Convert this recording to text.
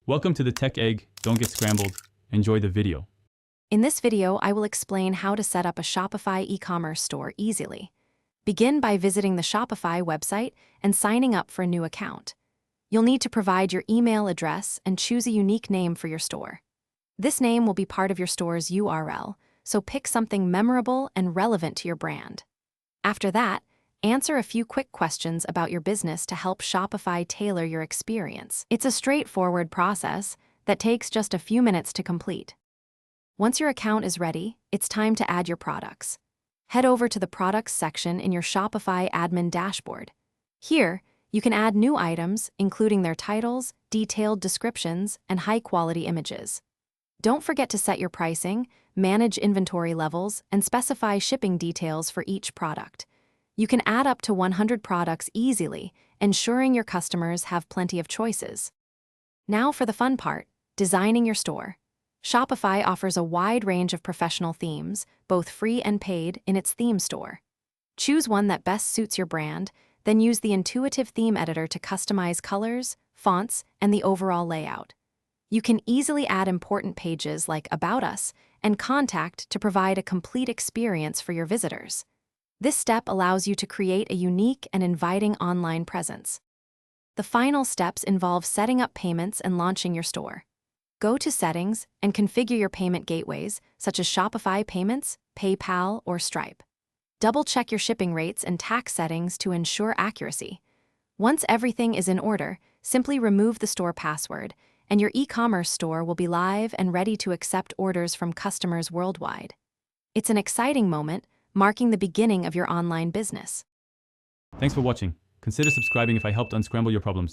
Welcome to the Tech Egg. Don't get scrambled. Enjoy the video. In this video, I will explain how to set up a Shopify e-commerce store easily. Begin by visiting the Shopify website and signing up for a new account. You'll need to provide your email address and choose a unique name for your store. This name will be part of your store's URL, so pick something memorable and relevant to your brand. After that, answer a few quick questions about your business to help Shopify tailor your experience. It's a straightforward process that takes just a few minutes to complete. Once your account is ready, it's time to add your products. Head over to the Products section in your Shopify admin dashboard. Here, you can add new items, including their titles, detailed descriptions, and high-quality images. Don't forget to set your pricing, manage inventory levels, and specify shipping details for each product. You can add up to 100 products easily, ensuring your customers have plenty of choices. Now for the fun part, designing your store. Shopify offers a wide range of professional themes, both free and paid, in its theme store. Choose one that best suits your brand, then use the intuitive theme editor to customize colors, fonts, and the overall layout. You can easily add important pages like About Us and Contact to provide a complete experience for your visitors. This step allows you to create a unique and inviting online presence. The final steps involve setting up payments and launching your store. Go to Settings and configure your payment gateways, such as Shopify Payments, PayPal, or Stripe. Double-check your shipping rates and tax settings to ensure accuracy. Once everything is in order, simply remove the store password, and your e-commerce store will be live and ready to accept orders from customers worldwide. It's an exciting moment, marking the beginning of your online business. Thanks for watching. Consider subscribing if I helped unscramble your problems.